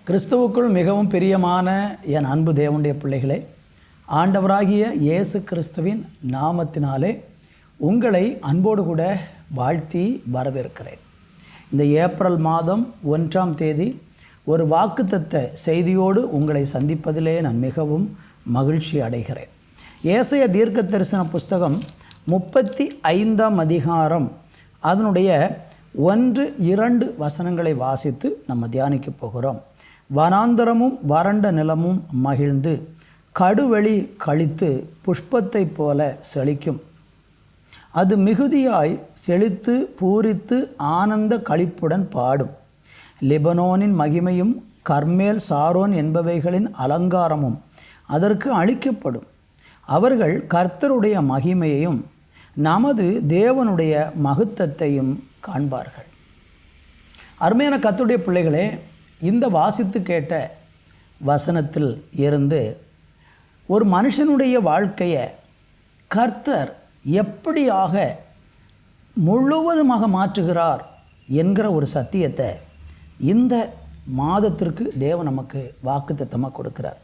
கிறிஸ்துவுக்குள் மிகவும் பிரியமான என் அன்பு தேவனுடைய பிள்ளைகளே, ஆண்டவராகிய இயேசு கிறிஸ்துவின் நாமத்தினாலே உங்களை அன்போடு கூட வாழ்த்தி வரவேற்கிறேன். இந்த ஏப்ரல் மாதம் 1ஆம் தேதி ஒரு வாக்குத்தத்த செய்தியோடு உங்களை சந்திப்பதிலே நான் மிகவும் மகிழ்ச்சி அடைகிறேன். ஏசாயா தீர்க்க தரிசன புஸ்தகம் 35ஆம் அதிகாரம் அதனுடைய 1-2 வசனங்களை வாசித்து நம்ம தியானிக்க போகிறோம். வனாந்தரமும் வறண்ட நிலமும் மகிழ்ந்து கடுவெளி கழித்து புஷ்பத்தை போல செழிக்கும். அது மிகுதியாய் செழித்து பூரித்து ஆனந்த களிப்புடன் பாடும். லெபனோனின் மகிமையும் கர்மேல் சாரோன் என்பவைகளின் அலங்காரமும் அதற்கு அளிக்கப்படும். அவர்கள் கர்த்தருடைய மகிமையையும் நமது தேவனுடைய மகத்துவத்தையும் காண்பார்கள். அருமையான கர்த்தருடைய பிள்ளைகளே, இந்த வாசித்து கேட்ட வசனத்தில் இருந்து ஒரு மனுஷனுடைய வாழ்க்கையை கர்த்தர் எப்படியாக முழுவதுமாக மாற்றுகிறார் என்கிற ஒரு சத்தியத்தை இந்த மாதத்திற்கு தேவன் நமக்கு வாக்குத்தத்தமாக கொடுக்கிறார்.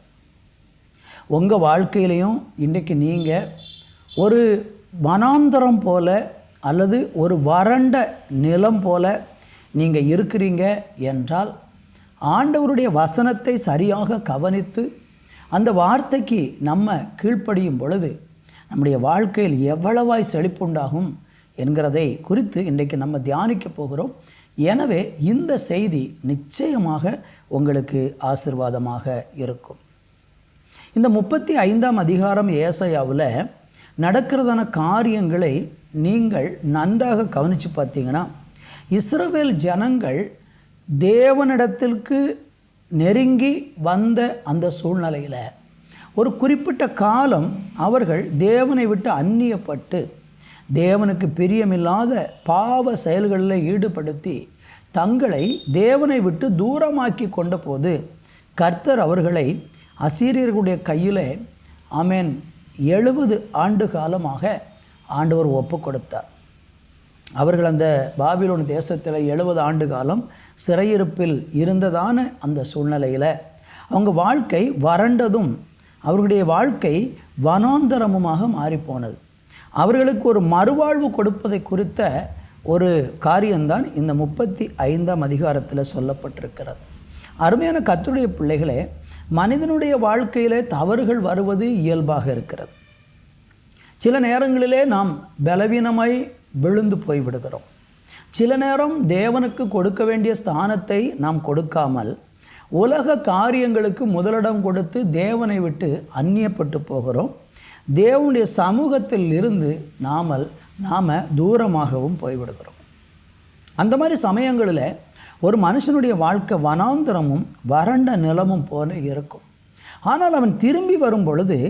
உங்கள் வாழ்க்கையிலையும் இன்றைக்கு நீங்கள் ஒரு வனாந்தரம் போல அல்லது ஒரு வறண்ட நிலம் போல நீங்கள் இருக்கிறீங்க என்றால், ஆண்டவருடைய வசனத்தை சரியாக கவனித்து அந்த வார்த்தைக்கு நம்ம கீழ்ப்படியும் பொழுது நம்முடைய வாழ்க்கையில் எவ்வளவாய் செழிப்புண்டாகும் என்கிறதை குறித்து இன்றைக்கு நம்ம தியானிக்க போகிறோம். எனவே இந்த செய்தி நிச்சயமாக உங்களுக்கு ஆசீர்வாதமாக இருக்கும். இந்த 35ஆம் அதிகாரம் ஏசாயாவில் நடக்கிறதான காரியங்களை நீங்கள் நன்றாக கவனித்து பார்த்தீங்கன்னா, இஸ்ரவேல் ஜனங்கள் தேவனிடத்திற்கு நெருங்கி வந்த அந்த சூழ்நிலையில் ஒரு குறிப்பிட்ட காலம் அவர்கள் தேவனை விட்டு அந்நியப்பட்டு தேவனுக்கு பிரியமில்லாத பாவ செயல்களில் ஈடுபடுத்தி தங்களை தேவனை விட்டு தூரமாக்கி கொண்ட போது கர்த்தர் அவர்களை அசீரியர்களுடைய கையில் 70 ஆண்டு காலமாக ஆண்டவர் ஒப்பு கொடுத்தார். அவர்கள் அந்த பாபிலோன் தேசத்தில் 70 ஆண்டு காலம் சிறையிருப்பில் இருந்ததான அந்த சூழ்நிலையில் அவங்க வாழ்க்கை வறண்டதும் அவர்களுடைய வாழ்க்கை வனாந்தரமுமாக மாறிப்போனது. அவர்களுக்கு ஒரு மறுவாழ்வு கொடுப்பதை குறித்த ஒரு காரியம்தான் இந்த 35ஆம் அதிகாரத்தில் சொல்லப்பட்டிருக்கிறது. அருமையான கர்த்தருடைய பிள்ளைகளே, மனிதனுடைய வாழ்க்கையிலே தவறுகள் வருவது இயல்பாக இருக்கிறது. சில நேரங்களிலே நாம் பலவீனமாய் விழுந்து போய்விடுகிறோம். சில நேரம் தேவனுக்கு கொடுக்க வேண்டிய ஸ்தானத்தை நாம் கொடுக்காமல் உலக காரியங்களுக்கு முதலிடம் கொடுத்து தேவனை விட்டு அந்நியப்பட்டு போகிறோம். தேவனுடைய சமூகத்தில் இருந்து நாம் தூரமாகவும் போய்விடுகிறோம். அந்த மாதிரி சமயங்களில் ஒரு மனுஷனுடைய வாழ்க்கை வனாந்தரமும் வறண்ட நிலமும் போல இருக்கும். ஆனால் அவன் திரும்பி வரும் பொழுது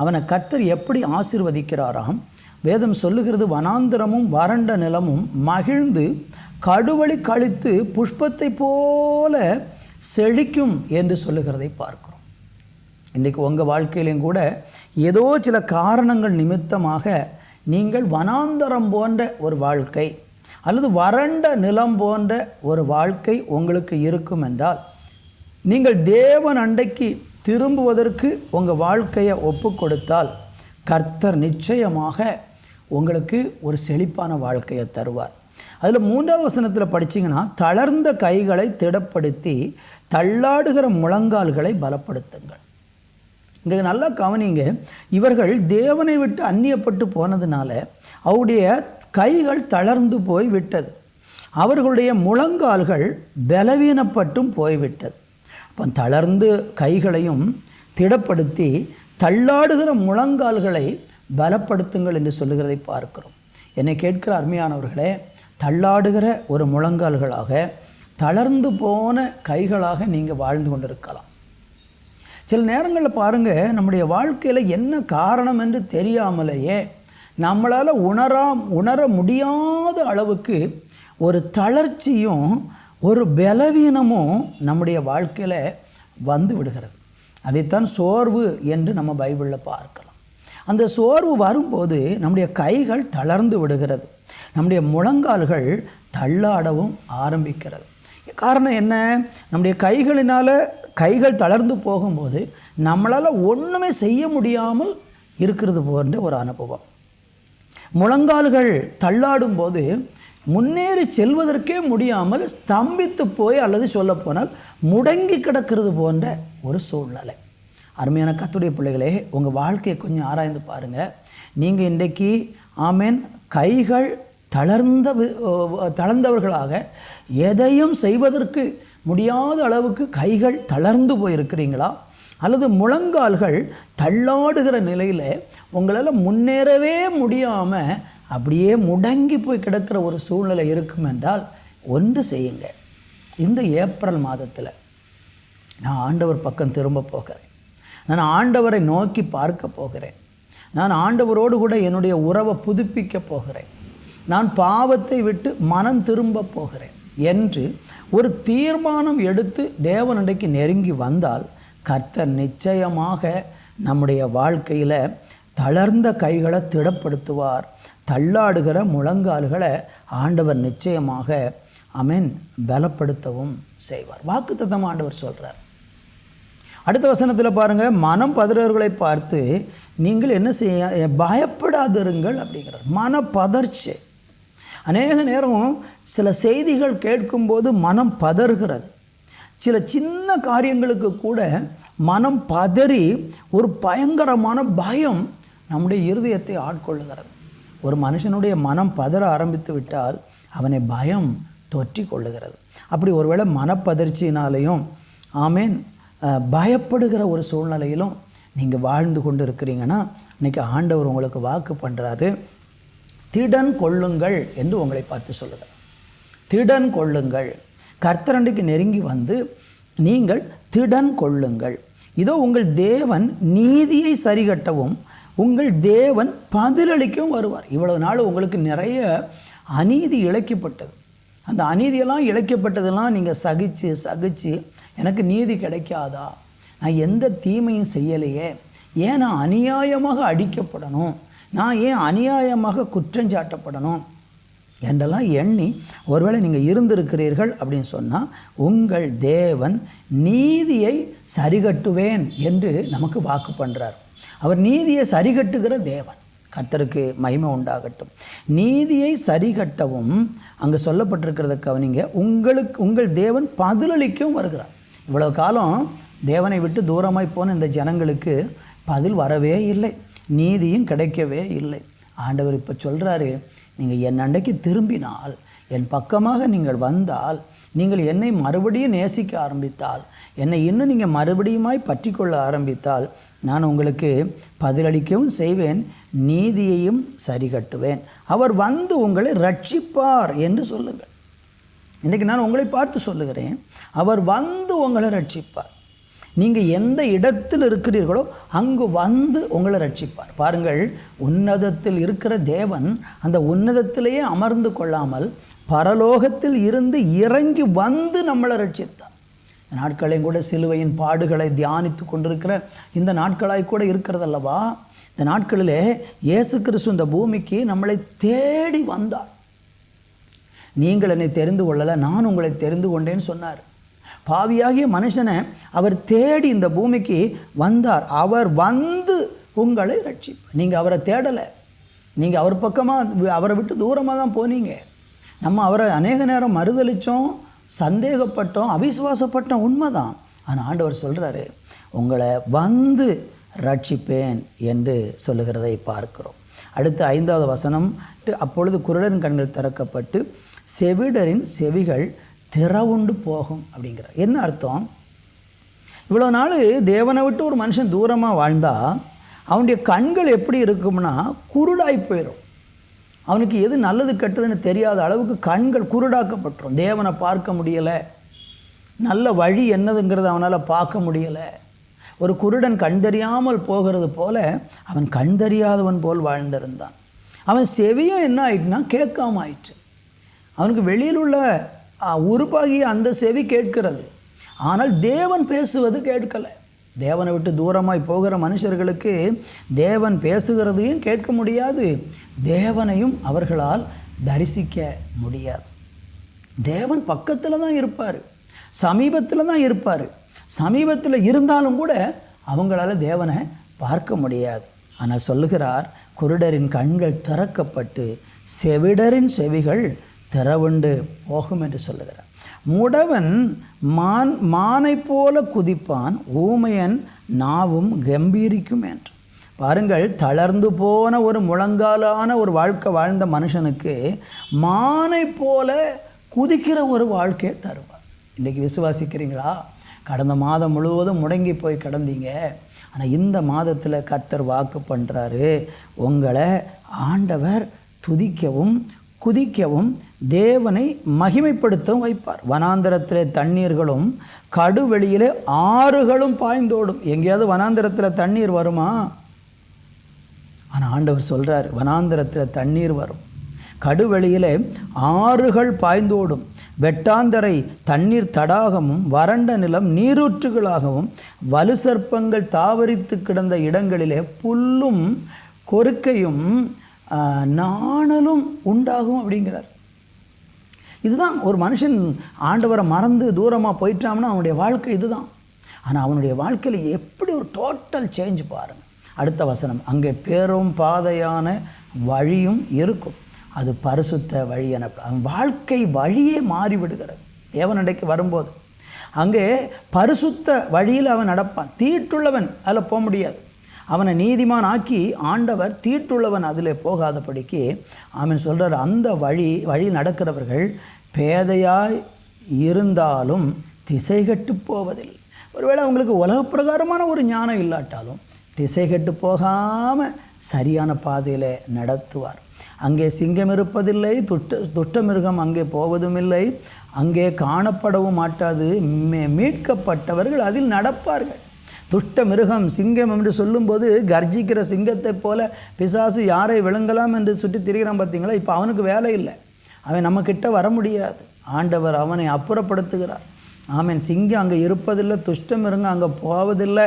அவனை கர்த்தர் எப்படி ஆசீர்வதிக்கிறாராம்? வேதம் சொல்லுகிறது, வனாந்தரமும் வறண்ட நிலமும் மகிழ்ந்து கடுவெளி கழித்து புஷ்பத்தை போல செழிக்கும் என்று சொல்லுகிறதை பார்க்கிறோம். இன்றைக்கு உங்கள் வாழ்க்கையிலையும் கூட ஏதோ சில காரணங்கள் நிமித்தமாக நீங்கள் வனாந்தரம் போன்ற ஒரு வாழ்க்கை அல்லது வறண்ட நிலம் போன்ற ஒரு வாழ்க்கை உங்களுக்கு இருக்கும் என்றால், நீங்கள் தேவன் அண்டைக்கு திரும்புவதற்கு உங்கள் வாழ்க்கையை ஒப்பு கொடுத்தால் கர்த்தர் நிச்சயமாக உங்களுக்கு ஒரு செழிப்பான வாழ்க்கையை தருவார். அதில் 3ஆவது வசனத்தில் படிச்சிங்கன்னா, தளர்ந்த கைகளை திடப்படுத்தி தள்ளாடுகிற முழங்கால்களை பலப்படுத்துங்கள். இங்கே நல்லா கவனிங்க, இவர்கள் தேவனை விட்டு அந்நியப்பட்டு போனதுனால அவருடைய கைகள் தளர்ந்து போய் விட்டது, அவர்களுடைய முழங்கால்கள் பலவீனப்பட்டும் போய்விட்டது. அப்போ தளர்ந்து கைகளையும் திடப்படுத்தி தள்ளாடுகிற முழங்கால்களை பலப்படுத்துங்கள் என்று சொல்லுகிறதை பார்க்கிறோம். என்னை கேட்கிற அருமையானவர்களே, தள்ளாடுகிற ஒரு முழங்கால்களாக தளர்ந்து போன கைகளாக நீங்கள் வாழ்ந்து கொண்டிருக்கலாம். சில நேரங்களில் பாருங்கள், நம்முடைய வாழ்க்கையில் என்ன காரணம் என்று தெரியாமலேயே நம்மளால் உணர முடியாத அளவுக்கு ஒரு தளர்ச்சியும் ஒரு பலவீனமும் நம்முடைய வாழ்க்கையில் வந்து விடுகிறது. அதைத்தான் சோர்வு என்று நம்ம பைபிளில் பார்க்கலாம். அந்த சோர்வு வரும்போது நம்முடைய கைகள் தளர்ந்து விடுகிறது, நம்முடைய முழங்கால்கள் தள்ளாடவும் ஆரம்பிக்கிறது. காரணம் என்ன? நம்முடைய கைகள் தளர்ந்து போகும்போது நம்மளால் ஒன்றுமே செய்ய முடியாமல் இருக்கிறது போன்ற ஒரு அனுபவம். முழங்கால்கள் தள்ளாடும் போது முன்னேறி செல்வதற்கே முடியாமல் ஸ்தம்பித்து போய், அல்லது சொல்லப்போனால் முடங்கி கிடக்கிறது போன்ற ஒரு சூழ்நிலை. அருமையான கர்த்தருடைய பிள்ளைகளே, உங்கள் வாழ்க்கையை கொஞ்சம் ஆராய்ந்து பாருங்கள். நீங்கள் இன்றைக்கு ஆமேன் கைகள் தளர்ந்தவர்களாக எதையும் செய்வதற்கு முடியாத அளவுக்கு கைகள் தளர்ந்து போயிருக்கிறீங்களா? அல்லது முழங்கால்கள் தள்ளாடுகிற நிலையில் உங்களால் முன்னேறவே முடியாமல் அப்படியே முடங்கி போய் கிடக்கிற ஒரு சூழ்நிலை இருக்கும் என்றால் ஒன்று செய்யுங்க. இந்த ஏப்ரல் மாதத்தில் நான் ஆண்டவர் பக்கம் திரும்ப போகிறேன். நான் ஆண்டவரை நோக்கி பார்க்க போகிறேன். நான் ஆண்டவரோடு கூட என்னுடைய உறவை புதுப்பிக்க போகிறேன். நான் பாவத்தை விட்டு மனம் திரும்ப போகிறேன் என்று ஒரு தீர்மானம் எடுத்து தேவனண்டைக்கு நெருங்கி வந்தால் கர்த்தர் நிச்சயமாக நம்முடைய வாழ்க்கையில் தளர்ந்த கைகளை திடப்படுத்துவார். தள்ளாடுகிற முழங்கால்களை ஆண்டவர் நிச்சயமாக ஆமென் பலப்படுத்தவும் செய்வார். வாக்குத்தத்தம் ஆண்டவர் சொல்கிறார். அடுத்த வசனத்தில் பாருங்கள், மனம் பதறவர்களை பார்த்து நீங்கள் என்ன செய்ய பயப்படாதிருங்கள் அப்படிங்கிறார். மனப்பதர்ச்சி. அநேக நேரம் சில செய்திகள் கேட்கும்போது மனம் பதறுகிறது. சில சின்ன காரியங்களுக்கு கூட மனம் பதறி ஒரு பயங்கரமான பயம் நம்முடைய இருதயத்தை ஆட்கொள்ளுகிறது. ஒரு மனுஷனுடைய மனம் பதற ஆரம்பித்து விட்டால் அவனை பயம் தொற்றி கொள்ளுகிறது. அப்படி ஒருவேளை மனப்பதர்ச்சியினாலேயும் ஆமேன் பயப்படுகிற ஒரு சூழ்நிலையிலும் நீங்கள் வாழ்ந்து கொண்டு இருக்கிறீங்கன்னா இன்றைக்கி ஆண்டவர் உங்களுக்கு வாக்கு பண்ணுறாரு. திடன் கொள்ளுங்கள் என்று உங்களை பார்த்து சொல்லுகிறார். திடன் கொள்ளுங்கள். கர்த்தரண்டைக்கு நெருங்கி வந்து நீங்கள் திடன் கொள்ளுங்கள். இதோ உங்கள் தேவன் நீதியை சரிகட்டவும் உங்கள் தேவன் பதிலளிக்கவும் வருவார். இவ்வளவு நாள் உங்களுக்கு நிறைய அநீதி இழைக்கப்பட்டது. அந்த அநீதியெல்லாம் இழைக்கப்பட்டதெல்லாம் நீங்கள் சகிச்சு எனக்கு நீதி கிடைக்காதா, நான் எந்த தீமையும் செய்யலையே, ஏன் நான் அநியாயமாக அடிக்கப்படணும், நான் ஏன் அநியாயமாக குற்றஞ்சாட்டப்படணும் என்றெல்லாம் எண்ணி ஒருவேளை நீங்கள் இருந்திருக்கிறீர்கள் அப்படின்னு சொன்னால் உங்கள் தேவன் நீதியை சரிகட்டுவேன் என்று நமக்கு வாக்கு பண்ணுறார். அவர் நீதியை சரிகட்டுகிற தேவன். கர்த்தருக்கு மகிமை உண்டாகட்டும். நீதியை சரிகட்டவும் அங்கே சொல்லப்பட்டிருக்கிறத கவனிங்க. உங்கள் தேவன் பதிலளிக்கவும் வருகிறார். இவ்வளவு காலம் தேவனை விட்டு தூரமாய் போன இந்த ஜனங்களுக்கு பதில் வரவே இல்லை, நீதியும் கிடைக்கவே இல்லை. ஆண்டவர் இப்போ சொல்கிறாரு, நீங்கள் என் அண்டைக்கு திரும்பினால், என் பக்கமாக நீங்கள் வந்தால், நீங்கள் என்னை மறுபடியும் நேசிக்க ஆரம்பித்தால், என்னை இன்னும் நீங்கள் மறுபடியுமாய் பற்றி கொள்ள ஆரம்பித்தால் நான் உங்களுக்கு பதிலளிக்கவும் செய்வேன், நீதியையும் சரி கட்டுவேன். அவர் வந்து உங்களை ரட்சிப்பார் என்று சொல்லுங்கள். இன்றைக்கி நான் உங்களை பார்த்து சொல்லுகிறேன், அவர் வந்து உங்களை ரட்சிப்பார். நீங்கள் எந்த இடத்தில் இருக்கிறீர்களோ அங்கு வந்து உங்களை ரட்சிப்பார். பாருங்கள், உன்னதத்தில் இருக்கிற தேவன் அந்த உன்னதத்திலேயே அமர்ந்து கொள்ளாமல் பரலோகத்தில் இருந்து இறங்கி வந்து நம்மளை ரட்சித்தார். இந்த நாட்களையும் கூட சிலுவையின் பாடுகளை தியானித்து கொண்டிருக்கிற இந்த நாட்களாய் கூட இருக்கிறதல்லவா. இந்த நாட்களிலே இயேசு கிறிஸ்து இந்த பூமிக்கு நம்மளை தேடி வந்தார். நீங்கள் என்னை தெரிந்து கொள்ளலை, நான் உங்களை தெரிந்து கொண்டேன்னு சொன்னார். பாவியாகிய மனுஷனை அவர் தேடி இந்த பூமிக்கு வந்தார். அவர் வந்து உங்களை ரட்சிப்பார். நீங்கள் அவரை தேடலை, நீங்கள் அவர் பக்கமாக அவரை விட்டு தூரமாக தான் போனீங்க. நம்ம அவரை அநேக நேரம் மறுதளித்தோம், சந்தேகப்பட்டோம், அவிசுவாசப்பட்டோம், உண்மைதான். ஆனால் ஆண்டவர் சொல்கிறாரு, உங்களை வந்து ரட்சிப்பேன் என்று சொல்லுகிறதை பார்க்கிறோம். அடுத்து 5வது வசனம், அப்பொழுது குருடரின் கண்கள் திறக்கப்பட்டு செவிடரின் செவிகள் திறவுண்டு போகும் அப்படிங்கிறார். என்ன அர்த்தம்? இவ்வளோ நாள் தேவனை விட்டு ஒரு மனுஷன் தூரமாக வாழ்ந்தால் அவனுடைய கண்கள் எப்படி இருக்கும்னா குருடாய் போயிடும். அவனுக்கு எது நல்லது கெட்டதுன்னு தெரியாத அளவுக்கு கண்கள் குருடாக்கப்பட்டுரும். தேவனை பார்க்க முடியலை, நல்ல வழி என்னதுங்கிறத அவனால் பார்க்க முடியலை. ஒரு குருடன் கண் தெரியாமல் போகிறது போல அவன் கண் தெரியாதவன் போல் வாழ்ந்திருந்தான். அவன் செவியும் என்ன ஆயிட்டுனா கேட்காம ஆயிற்று. அவனுக்கு வெளியில் உள்ள உறுப்பாகிய அந்த செவி கேட்கிறது, ஆனால் தேவன் பேசுவது கேட்கலை. தேவனை விட்டு தூரமாய் போகிற மனுஷர்களுக்கு தேவன் பேசுகிறதையும் கேட்க முடியாது, தேவனையும் அவர்களால் தரிசிக்க முடியாது. தேவன் பக்கத்தில் தான் இருப்பார், சமீபத்தில் தான் இருப்பார். சமீபத்தில் இருந்தாலும் கூட அவங்களால தேவனை பார்க்க முடியாது. ஆனால் சொல்லுகிறார், குருடரின் கண்கள் திறக்கப்பட்டு செவிடரின் செவிகள் திறவுண்டு போகும் என்று சொல்லுகிறார். முடவன் மானை போல குதிப்பான், ஊமையன் நாவும் கம்பீரிக்கும் என்று. பாருங்கள், தளர்ந்து போன ஒரு முழங்காலான ஒரு வாழ்க்கை வாழ்ந்த மனுஷனுக்கு மானை போல குதிக்கிற ஒரு வாழ்க்கையை தருவார். இன்றைக்கி விசுவாசிக்கிறீங்களா? கடந்த மாதம் முழுவதும் முடங்கி போய் கிடந்தீங்க. ஆனால் இந்த மாதத்தில் கர்த்தர் வாக்கு பண்ணுறாரு, உங்களை ஆண்டவர் துதிக்கவும் குதிக்கவும் தேவனை மகிமைப்படுத்தவும் வைப்பார். வனாந்தரத்திலே தண்ணீர்களும் கடுவெளியிலே ஆறுகளும் பாய்ந்தோடும். எங்கேயாவது வனாந்தரத்தில் தண்ணீர் வருமா? ஆனால் ஆண்டவர் சொல்கிறார், வனாந்தரத்தில் தண்ணீர் வரும், கடுவெளியிலே ஆறுகள் பாய்ந்தோடும், வெட்டாந்தரை தண்ணீர் தடாகமும் வறண்ட நிலம் நீரூற்றுகளாகவும் வலுசர்ப்பங்கள் தாவரித்து கிடந்த இடங்களிலே புல்லும் கொறுக்கையும் நாணலும் உண்டாகும் அப்படிங்கிறார். இதுதான் ஒரு மனுஷன் ஆண்டவரை மறந்து தூரமாக போயிட்டான்னா அவனுடைய வாழ்க்கை இதுதான். ஆனால் அவனுடைய வாழ்க்கையில் எப்படி ஒரு டோட்டல் சேஞ்ச் பாருங்கள். அடுத்த வசனம், அங்கே பேரும் பாதையான வழியும் இருக்கும், அது பரிசுத்த வழி எனப்படும். அவன் வாழ்க்கை வழியே மாறிவிடுகிறது. தேவனடைக்கு வரும்போது அங்கே பரிசுத்த வழியில் அவன் நடப்பான். தீட்டுள்ளவன் அதில் போக முடியாது. அவனை நீதிமான் ஆக்கி ஆண்டவர் தீட்டுள்ளவன் அதில் போகாதபடிக்கு அவன் சொல்கிறார், அந்த வழி நடக்கிறவர்கள் பேதையாய் இருந்தாலும் திசை கட்டு போவதில்லை. ஒருவேளை அவங்களுக்கு உலக பிரகாரமான ஒரு ஞானம் இல்லாட்டாலும் திசை கட்டு போகாமல் சரியான பாதையில் நடத்துவார். அங்கே சிங்கம் இருப்பதில்லை, துஷ்ட மிருகம் அங்கே போவதும் இல்லை, அங்கே காணப்படவும் மாட்டாது, மீட்கப்பட்டவர்கள் அதில் நடப்பார்கள். துஷ்ட மிருகம் சிங்கம் என்று சொல்லும்போது கர்ஜிக்கிற சிங்கத்தை போல பிசாசு யாரை விழுங்கலாம் என்று சுற்றி திரிகிறான் பார்த்தீங்களா? இப்போ அவனுக்கு வேலை இல்லை, அவன் நம்மக்கிட்ட வர முடியாது. ஆண்டவர் அவனை அப்புறப்படுத்துகிறார். ஆமேன். சிங்கம் அங்கே இருப்பதில்லை, துஷ்ட மிருகம் அங்கே போவதில்லை,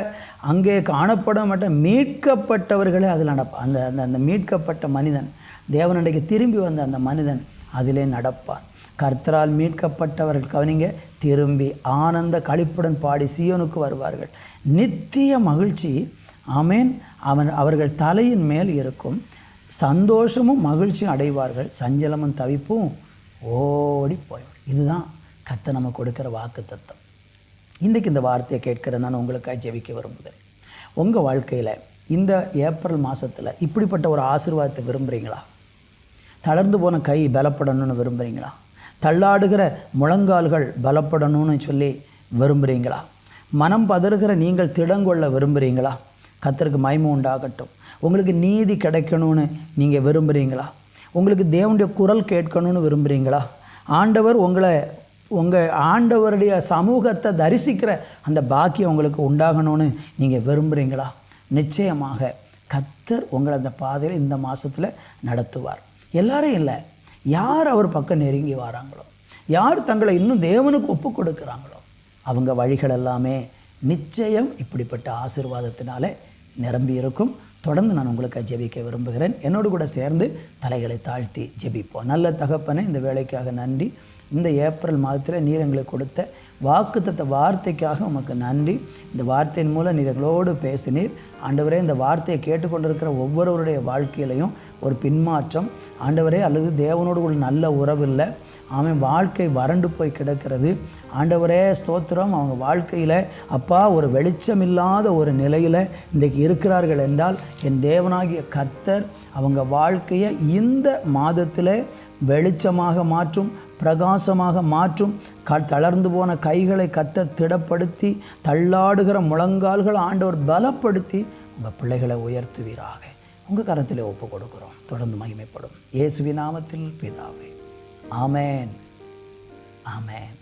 அங்கே காணப்பட மாட்டேன், மீட்கப்பட்டவர்களே அதில் நடப்பான். அந்த அந்த மீட்கப்பட்ட மனிதன், தேவனண்டைக்கு திரும்பி வந்த அந்த மனிதன் அதிலே நடப்பான். கர்த்தரால் மீட்கப்பட்டவர்கள் கவனிங்க, திரும்பி ஆனந்த களிப்புடன் பாடி சீயோனுக்கு வருவார்கள். நித்திய மகிழ்ச்சி, ஆமேன், அவர்கள் தலையின் மேல் இருக்கும். சந்தோஷமும் மகிழ்ச்சியும் அடைவார்கள், சஞ்சலமும் தவிப்பும் ஓடி போய்விடும். இதுதான் கர்த்தர் நம்ம கொடுக்குற வாக்கு தத்தம். இன்றைக்கு இந்த வார்த்தையை கேட்கிற நான் உங்களுக்காக ஜெபிக்க விரும்புகிறேன். உங்கள் வாழ்க்கையில் இந்த ஏப்ரல் மாதத்தில் இப்படிப்பட்ட ஒரு ஆசீர்வாதத்தை விரும்புகிறீங்களா? தளர்ந்து போன கை பலப்படணும்னு விரும்புகிறீங்களா? தள்ளாடுகிற முழங்கால்கள் பலப்படணும்னு சொல்லி விரும்புகிறீங்களா? மனம் பதறுகிற நீங்கள் திடங்கொள்ள விரும்புகிறீங்களா? கர்த்தருக்கு மகிமை உண்டாகட்டும். உங்களுக்கு நீதி கிடைக்கணும்னு நீங்கள் விரும்புகிறீங்களா? உங்களுக்கு தேவனுடைய குரல் கேட்கணும்னு விரும்புகிறீங்களா? ஆண்டவர் உங்கள் ஆண்டவருடைய சமூகத்தை தரிசிக்கிற அந்த பாக்கியம் உங்களுக்கு உண்டாகணும்னு நீங்கள் விரும்புகிறீங்களா? நிச்சயமாக கர்த்தர் உங்களை அந்த பாதையில் இந்த மாதத்தில் நடத்துவார். எல்லாரும் இல்லை, யார் அவர் பக்கம் நெருங்கி வராங்களோ, யார் தங்களை இன்னும் தேவனுக்கு ஒப்பு கொடுக்குறாங்களோ, அவங்க வழிகள் எல்லாமே நிச்சயம் இப்படிப்பட்ட ஆசீர்வாதத்தினாலே நிரம்பி இருக்கும். தொடர்ந்து நான் உங்களுக்கு ஜெபிக்க விரும்புகிறேன். என்னோடு கூட சேர்ந்து தலைகளை தாழ்த்தி ஜெபிப்போம். நல்ல தகப்பனே, இந்த வேலைக்காக நன்றி. இந்த ஏப்ரல் மாதத்தில் நீர் எங்களுக்கு கொடுத்த வாக்குத்தத்த வார்த்தைக்காக உமக்கு நன்றி. இந்த வார்த்தையின் மூலம் நீர் எங்களோடு பேசினீர். ஆண்டவரே, இந்த வார்த்தையை கேட்டுக்கொண்டிருக்கிற ஒவ்வொருவருடைய வாழ்க்கையிலையும் ஒரு பின்மாற்றம் ஆண்டவரே, அல்லது தேவனோடு ஒரு நல்ல உறவு இல்லை, அவன் வாழ்க்கை வறண்டு போய் கிடக்கிறது. ஆண்டவரே ஸ்தோத்திரம், அவங்க வாழ்க்கையில் அப்பா ஒரு வெளிச்சமில்லாத ஒரு நிலையில் இன்றைக்கு இருக்கிறார்கள் என்றால் என் தேவனாகிய கர்த்தர் அவங்க வாழ்க்கையை இந்த மாதத்தில் வெளிச்சமாக மாற்றும், பிரகாசமாக மாற்றும். தளர்ந்து போன கைகளை கர்த்தர் திடப்படுத்தி, தள்ளாடுகிற முழங்கால்கள் ஆண்டவர் பலப்படுத்தி உங்கள் பிள்ளைகளை உயர்த்துவீராக. உங்கள் கரத்தில் ஒப்பு கொடுக்குறோம். தொடர்ந்து மகிமைப்படும். இயேசுவின் நாமத்தில் பிதாவே, ஆமேன், ஆமேன்.